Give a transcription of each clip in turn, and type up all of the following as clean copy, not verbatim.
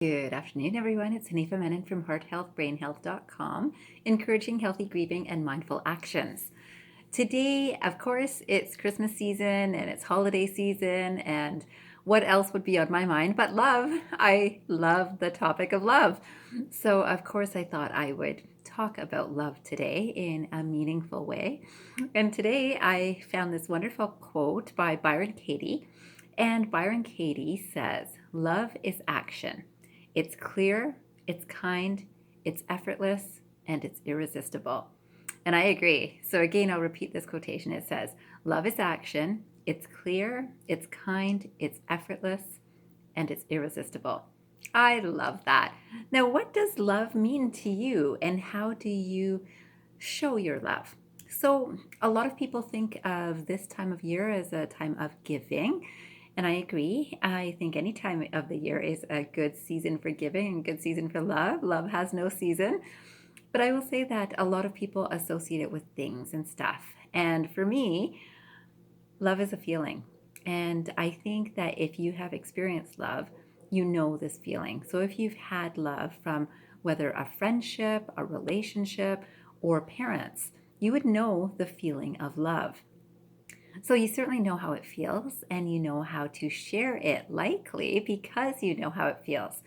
Good afternoon, everyone. It's Hanifa Menon from heartfelt, encouraging healthy grieving and mindful actions. Today, of course, it's Christmas season and it's holiday season, and what else would be on my mind but love? I love the topic of love. So, of course, I thought I would talk about love today in a meaningful way. And today I found this wonderful quote by Byron Katie. And Byron Katie says, "Love is action. It's clear, it's kind, it's effortless, and it's irresistible." And I agree. So again, I'll repeat this quotation. It says, "Love is action. It's clear, it's kind, it's effortless, and it's irresistible." I love that. Now, what does love mean to you, and how do you show your love? So, a lot of people think of this time of year as a time of giving. And I agree. I think any time of the year is a good season for giving and good season for love. Love has no season. But I will say that a lot of people associate it with things and stuff. And for me, love is a feeling. And I think that if you have experienced love, you know this feeling. So if you've had love from whether a friendship, a relationship, or parents, you would know the feeling of love. So you certainly know how it feels, and you know how to share it, likely because you know how it feels.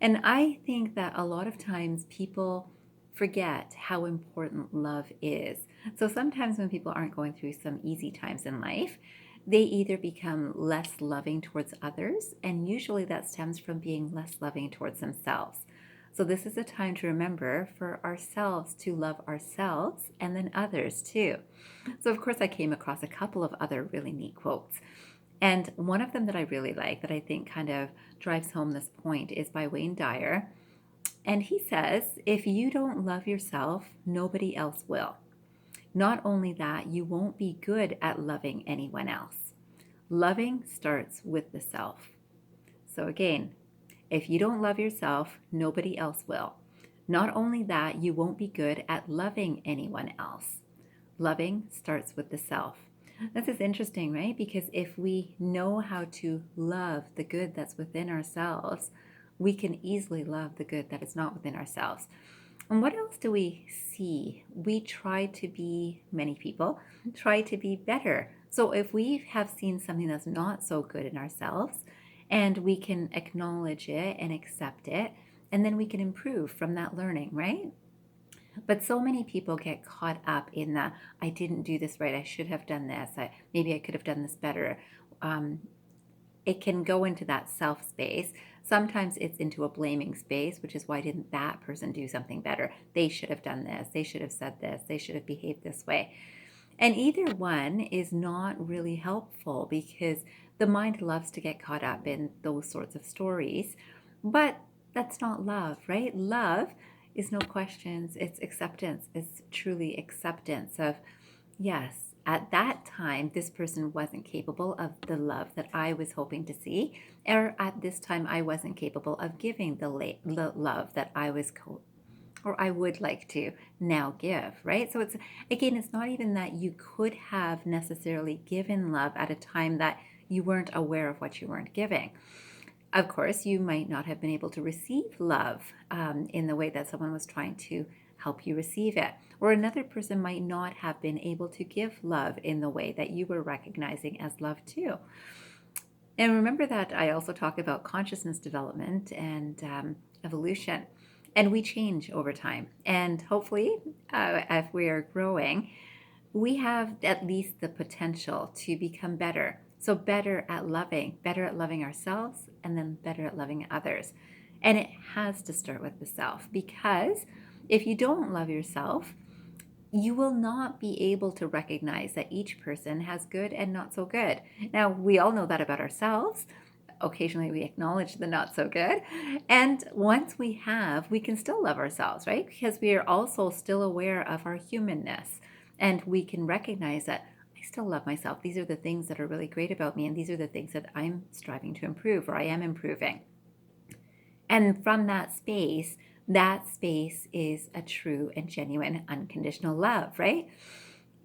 And I think that a lot of times people forget how important love is. So sometimes when people aren't going through some easy times in life, they either become less loving towards others, and usually that stems from being less loving towards themselves. So this is a time to remember for ourselves to love ourselves and then others too. So of course I came across a couple of other really neat quotes. And one of them that I really like, that I think kind of drives home this point, is by Wayne Dyer. And he says, "If you don't love yourself, nobody else will. Not only that, you won't be good at loving anyone else. Loving starts with the self." So again, if you don't love yourself, nobody else will. Not only that, you won't be good at loving anyone else. Loving starts with the self. This is interesting, right? Because if we know how to love the good that's within ourselves, we can easily love the good that is not within ourselves. And what else do we see? We try to be, many people try to be better. So if we have seen something that's not so good in ourselves, and we can acknowledge it and accept it, and then we can improve from that learning, right? But so many people get caught up in the, "I didn't do this right. I should have done this. Maybe I could have done this better." Um, it can go into that self space. Sometimes it's into a blaming space, which is, "Why didn't that person do something better? They should have done this. They should have said this. They should have behaved this way." And either one is not really helpful because the mind loves to get caught up in those sorts of stories. But that's not love, right? Love is no questions, it's acceptance. It's truly acceptance of, yes, at that time, this person wasn't capable of the love that I was hoping to see, or at this time, I wasn't capable of giving the love that or I would like to now give, right? So it's not even that you could have necessarily given love at a time that you weren't aware of what you weren't giving. Of course, you might not have been able to receive love in the way that someone was trying to help you receive it. Or another person might not have been able to give love in the way that you were recognizing as love too. And remember that I also talk about consciousness development and evolution. And we change over time. And hopefully, if we are growing, we have at least the potential to become better. So better at loving ourselves, and then better at loving others. And it has to start with the self, because if you don't love yourself, you will not be able to recognize that each person has good and not so good. Now, we all know that about ourselves. Occasionally we acknowledge the not so good. And once we have, we can still love ourselves, right? Because we are also still aware of our humanness. And we can recognize that I still love myself. These are the things that are really great about me. And these are the things that I'm striving to improve, or I am improving. And from that space is a true and genuine unconditional love, right?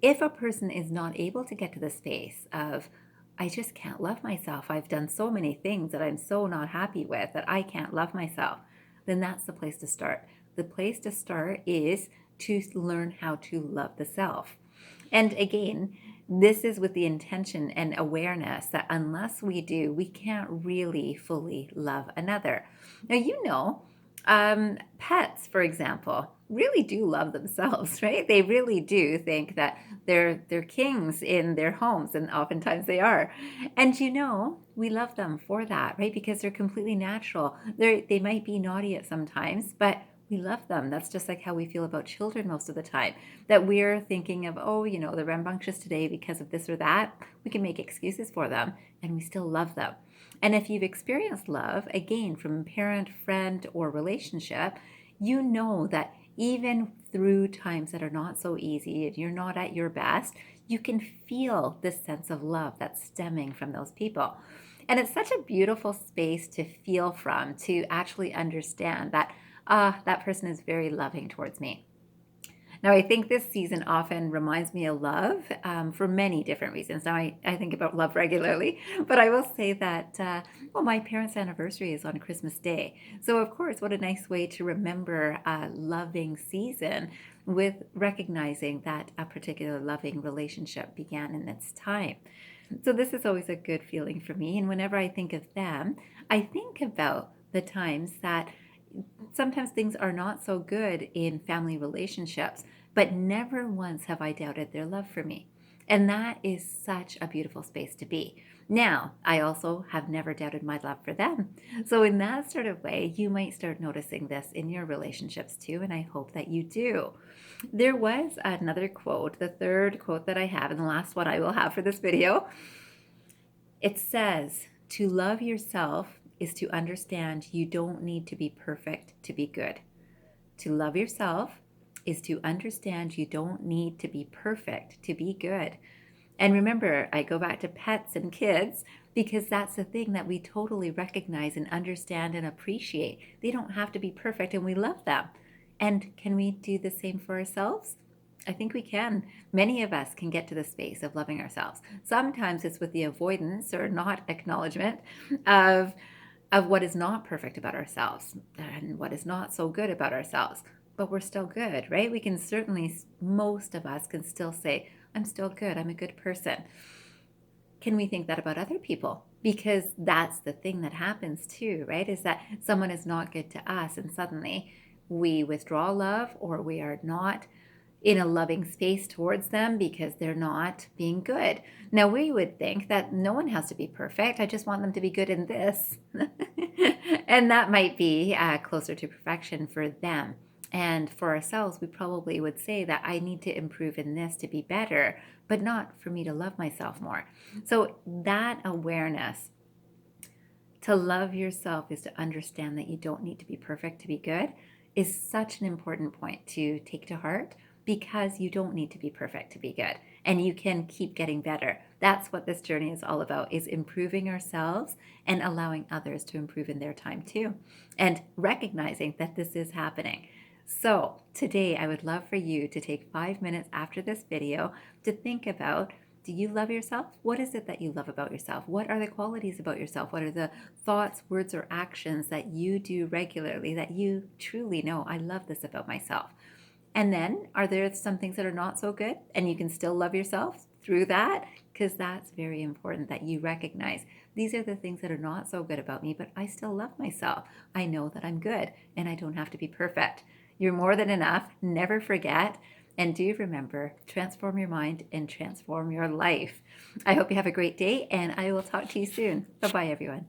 If a person is not able to get to the space of I just can't love myself. I've done so many things that I'm so not happy with that I can't love myself. Then that's the place to start. The place to start is to learn how to love the self. And again, this is with the intention and awareness that unless we do, we can't really fully love another. Now, pets, for example, really do love themselves, right? They really do think that they're kings in their homes, and oftentimes they are. And we love them for that, right? Because they're completely natural. They might be naughty at sometimes, but we love them. That's just like how we feel about children most of the time. That we're thinking of, oh, they're rambunctious today because of this or that. We can make excuses for them, and we still love them. And if you've experienced love, again, from a parent, friend, or relationship, you know that even through times that are not so easy and you're not at your best, you can feel this sense of love that's stemming from those people. And it's such a beautiful space to feel from, to actually understand that, that person is very loving towards me. Now, I think this season often reminds me of love for many different reasons. Now, I think about love regularly, but I will say that, my parents' anniversary is on Christmas Day. So, of course, what a nice way to remember a loving season with recognizing that a particular loving relationship began in its time. So, this is always a good feeling for me. And whenever I think of them, I think about the times that sometimes things are not so good in family relationships, but never once have I doubted their love for me. And that is such a beautiful space to be. Now, I also have never doubted my love for them. So, in that sort of way, you might start noticing this in your relationships too, and I hope that you do. There was another quote, the third quote that I have, and the last one I will have for this video. It says, to love yourself is to understand you don't need to be perfect to be good. To love yourself is to understand you don't need to be perfect to be good. And remember, I go back to pets and kids because that's the thing that we totally recognize and understand and appreciate. They don't have to be perfect, and we love them. And can we do the same for ourselves? I think we can. Many of us can get to the space of loving ourselves. Sometimes it's with the avoidance or not acknowledgement of what is not perfect about ourselves and what is not so good about ourselves. But we're still good, right? We can certainly, most of us can still say, I'm still good. I'm a good person. Can we think that about other people? Because that's the thing that happens too, right? Is that someone is not good to us and suddenly we withdraw love, or we are not in a loving space towards them because they're not being good. Now, we would think that no one has to be perfect. I just want them to be good in this. And that might be closer to perfection for them. And for ourselves, we probably would say that I need to improve in this to be better, but not for me to love myself more. So that awareness to love yourself is to understand that you don't need to be perfect to be good is such an important point to take to heart, because you don't need to be perfect to be good, and you can keep getting better. That's what this journey is all about, is improving ourselves and allowing others to improve in their time too, and recognizing that this is happening. So today I would love for you to take 5 minutes after this video to think about, do you love yourself? What is it that you love about yourself? What are the qualities about yourself? What are the thoughts, words, or actions that you do regularly that you truly know, I love this about myself? And then, are there some things that are not so good and you can still love yourself through that? Because that's very important that you recognize these are the things that are not so good about me, but I still love myself. I know that I'm good and I don't have to be perfect. You're more than enough. Never forget. And do remember, transform your mind and transform your life. I hope you have a great day, and I will talk to you soon. Bye-bye, everyone.